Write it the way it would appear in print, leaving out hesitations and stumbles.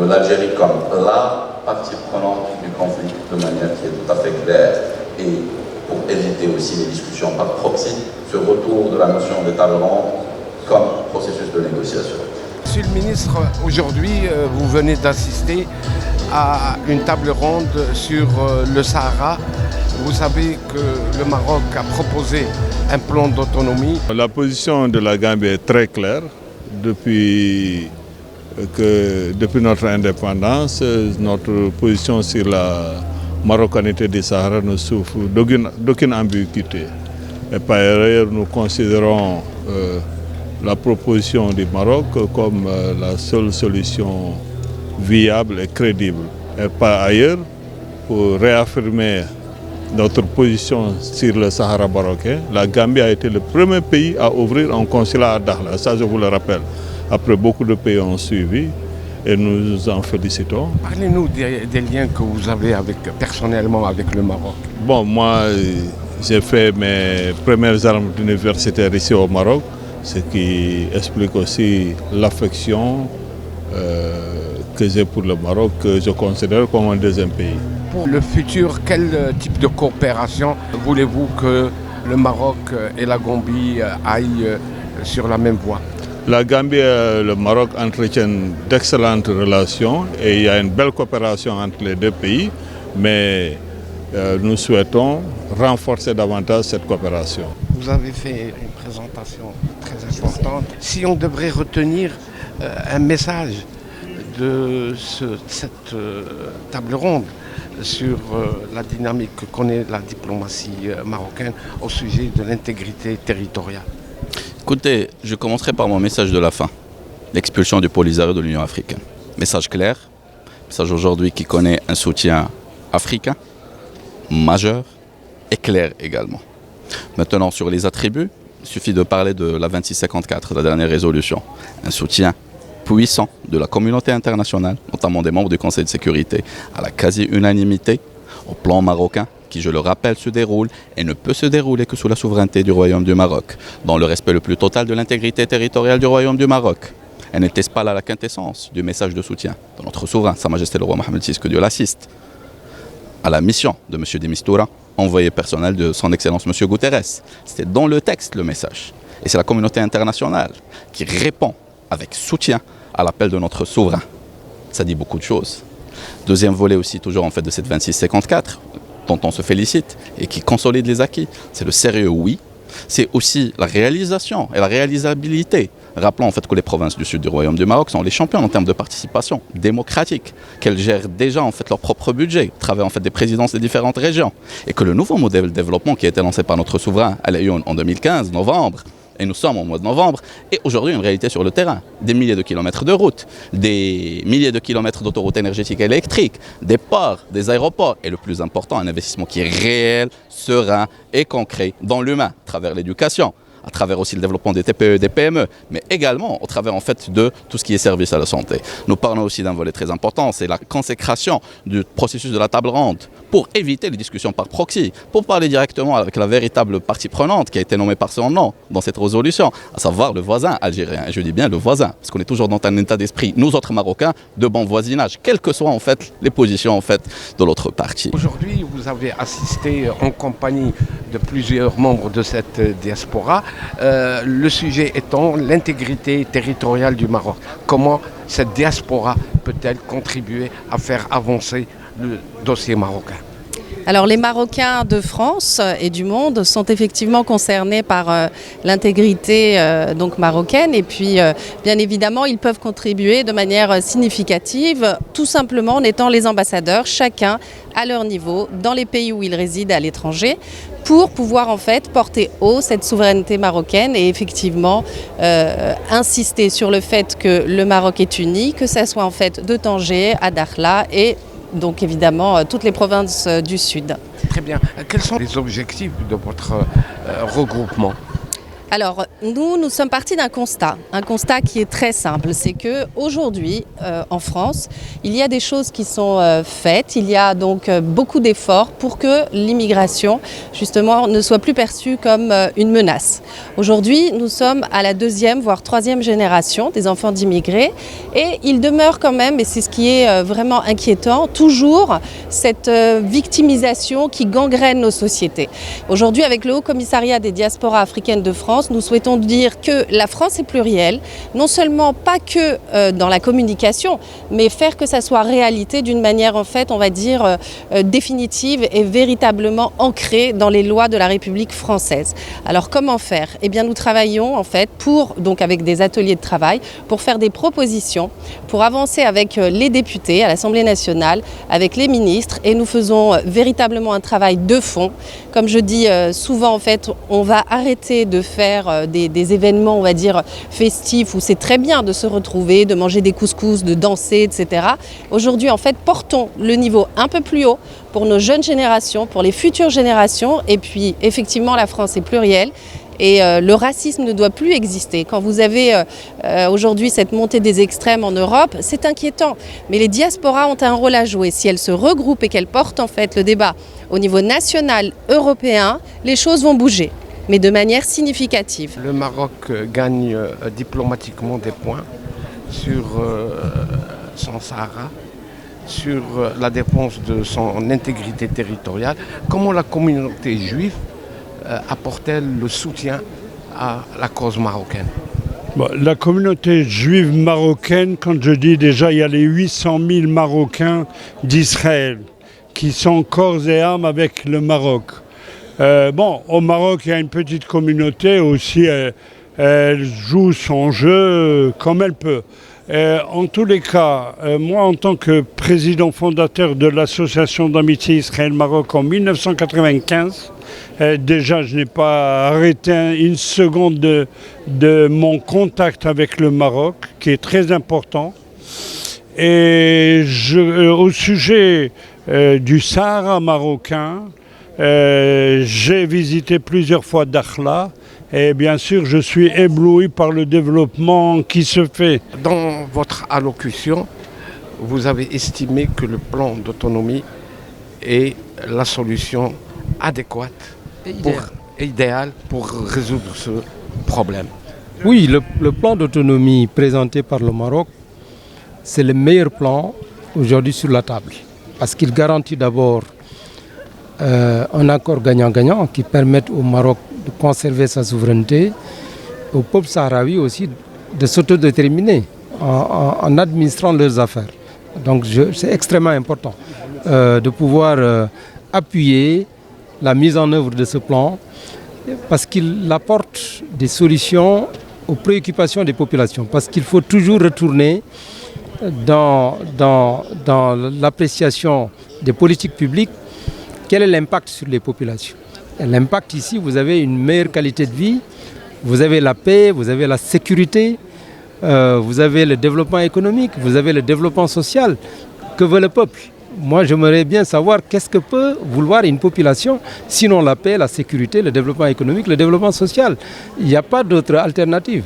de l'Algérie comme la partie prenante du conflit de manière qui est tout à fait claire et pour éviter aussi les discussions par proxy, ce retour de la notion de table ronde comme processus de négociation. Monsieur le ministre, aujourd'hui, vous venez d'assister à une table ronde sur le Sahara. Vous savez que le Maroc a proposé un plan d'autonomie. La position de la Gambie est très claire. Depuis notre indépendance, notre position sur la marocanité du Sahara ne souffre d'aucune ambiguïté. Et par ailleurs, nous considérons la proposition du Maroc comme la seule solution viable et crédible. Et par ailleurs, pour réaffirmer notre position sur le Sahara marocain, la Gambie a été le premier pays à ouvrir un consulat à Dakhla. Ça, je vous le rappelle. Après, beaucoup de pays ont suivi et nous nous en félicitons. Parlez-nous des liens que vous avez personnellement avec le Maroc. Bon, moi, j'ai fait mes premières armes universitaires ici au Maroc, ce qui explique aussi l'affection que j'ai pour le Maroc, que je considère comme un deuxième pays. Pour le futur, quel type de coopération voulez-vous que le Maroc et la Gambie aillent sur la même voie? La Gambie et le Maroc entretiennent d'excellentes relations et il y a une belle coopération entre les deux pays, mais nous souhaitons renforcer davantage cette coopération. Vous avez fait une présentation très importante. Si on devrait retenir un message de cette table ronde sur la dynamique que connaît la diplomatie marocaine au sujet de l'intégrité territoriale. Écoutez, je commencerai par mon message de la fin, l'expulsion du Polisario de l'Union africaine. Message clair, message aujourd'hui qui connaît un soutien africain, majeur et clair également. Maintenant, sur les attributs, il suffit de parler de la 2654, la dernière résolution. Un soutien puissant de la communauté internationale, notamment des membres du Conseil de sécurité, à la quasi-unanimité, au plan marocain, qui, je le rappelle, se déroule et ne peut se dérouler que sous la souveraineté du Royaume du Maroc, dans le respect le plus total de l'intégrité territoriale du Royaume du Maroc. Elle n'était pas là la quintessence du message de soutien de notre souverain, Sa Majesté le roi Mohamed VI, que Dieu l'assiste, à la mission de M. de Mistura, envoyé personnel de son Excellence M. Guterres. C'était dans le texte le message. Et c'est la communauté internationale qui répond avec soutien à l'appel de notre souverain. Ça dit beaucoup de choses. Deuxième volet aussi, toujours en fait, de cette 2654, dont on se félicite et qui consolide les acquis, c'est le sérieux, oui. C'est aussi la réalisation et la réalisabilité. Rappelons en fait que les provinces du sud du Royaume du Maroc sont les champions en termes de participation démocratique, qu'elles gèrent déjà en fait leur propre budget, à travers en fait des présidences des différentes régions, et que le nouveau modèle de développement qui a été lancé par notre souverain à l'AU en 2015, novembre, et nous sommes au mois de novembre, et aujourd'hui une réalité sur le terrain. Des milliers de kilomètres de routes, des milliers de kilomètres d'autoroutes énergétiques et électriques, des ports, des aéroports, et le plus important, un investissement qui est réel, serein et concret dans l'humain, à travers l'éducation, à travers aussi le développement des TPE et des PME, mais également au travers en fait de tout ce qui est service à la santé. Nous parlons aussi d'un volet très important, c'est la consécration du processus de la table ronde pour éviter les discussions par proxy, pour parler directement avec la véritable partie prenante qui a été nommée par son nom dans cette résolution, à savoir le voisin algérien. Et je dis bien le voisin, parce qu'on est toujours dans un état d'esprit, nous autres Marocains, de bon voisinage, quelles que soient en fait les positions en fait de l'autre partie. Aujourd'hui, vous avez assisté en compagnie de plusieurs membres de cette diaspora. Le sujet étant l'intégrité territoriale du Maroc. Comment cette diaspora peut-elle contribuer à faire avancer le dossier marocain? Alors les Marocains de France et du monde sont effectivement concernés par l'intégrité donc marocaine et puis bien évidemment ils peuvent contribuer de manière significative tout simplement en étant les ambassadeurs chacun à leur niveau dans les pays où ils résident à l'étranger pour pouvoir en fait porter haut cette souveraineté marocaine et effectivement insister sur le fait que le Maroc est uni, que ça soit en fait de Tanger à Dakhla et donc évidemment toutes les provinces du Sud. Très bien. Quels sont les objectifs de votre regroupement ? Alors, nous sommes partis d'un constat qui est très simple, c'est qu'aujourd'hui, en France, il y a des choses qui sont faites, il y a donc beaucoup d'efforts pour que l'immigration, justement, ne soit plus perçue comme une menace. Aujourd'hui, nous sommes à la 2e, voire 3e génération des enfants d'immigrés, et il demeure quand même, et c'est ce qui est vraiment inquiétant, toujours cette victimisation qui gangrène nos sociétés. Aujourd'hui, avec le Haut Commissariat des diasporas africaines de France, nous souhaitons dire que la France est plurielle, non seulement pas que dans la communication, mais faire que ça soit réalité d'une manière, en fait, on va dire, définitive et véritablement ancrée dans les lois de la République française. Alors comment faire? Eh bien, nous travaillons, en fait, donc avec des ateliers de travail, pour faire des propositions, pour avancer avec les députés à l'Assemblée nationale, avec les ministres, et nous faisons véritablement un travail de fond. Comme je dis souvent, en fait, on va arrêter de faire des événements, on va dire, festifs, où c'est très bien de se retrouver, de manger des couscous, de danser, etc. Aujourd'hui, en fait, portons le niveau un peu plus haut pour nos jeunes générations, pour les futures générations. Et puis, effectivement, la France est plurielle. Et le racisme ne doit plus exister. Quand vous avez aujourd'hui cette montée des extrêmes en Europe, c'est inquiétant. Mais les diasporas ont un rôle à jouer. Si elles se regroupent et qu'elles portent en fait le débat au niveau national, européen, les choses vont bouger, mais de manière significative. Le Maroc gagne diplomatiquement des points sur son Sahara, sur la défense de son intégrité territoriale. Comment la communauté juive apporte-t-elle le soutien à la cause marocaine? Bon, la communauté juive marocaine, quand je dis déjà, il y a les 800 000 Marocains d'Israël qui sont corps et âme avec le Maroc. Au Maroc, il y a une petite communauté aussi, elle joue son jeu comme elle peut. En tous les cas, moi en tant que président fondateur de l'association d'amitié Israël-Maroc en 1995, déjà je n'ai pas arrêté une seconde de mon contact avec le Maroc, qui est très important. Et au sujet du Sahara marocain, j'ai visité plusieurs fois Dakhla. Et bien sûr, je suis ébloui par le développement qui se fait. Dans votre allocution, vous avez estimé que le plan d'autonomie est la solution adéquate et idéale pour résoudre ce problème. Oui, le plan d'autonomie présenté par le Maroc, c'est le meilleur plan aujourd'hui sur la table. Parce qu'il garantit d'abord un accord gagnant-gagnant qui permette au Maroc de conserver sa souveraineté, au peuple sahraoui aussi de s'autodéterminer en administrant leurs affaires. Donc c'est extrêmement important de pouvoir appuyer la mise en œuvre de ce plan parce qu'il apporte des solutions aux préoccupations des populations. Parce qu'il faut toujours retourner dans l'appréciation des politiques publiques, quel est l'impact sur les populations. L'impact ici, vous avez une meilleure qualité de vie, vous avez la paix, vous avez la sécurité, vous avez le développement économique, vous avez le développement social. Que veut le peuple? Moi, j'aimerais bien savoir qu'est-ce que peut vouloir une population, sinon la paix, la sécurité, le développement économique, le développement social. Il n'y a pas d'autre alternative.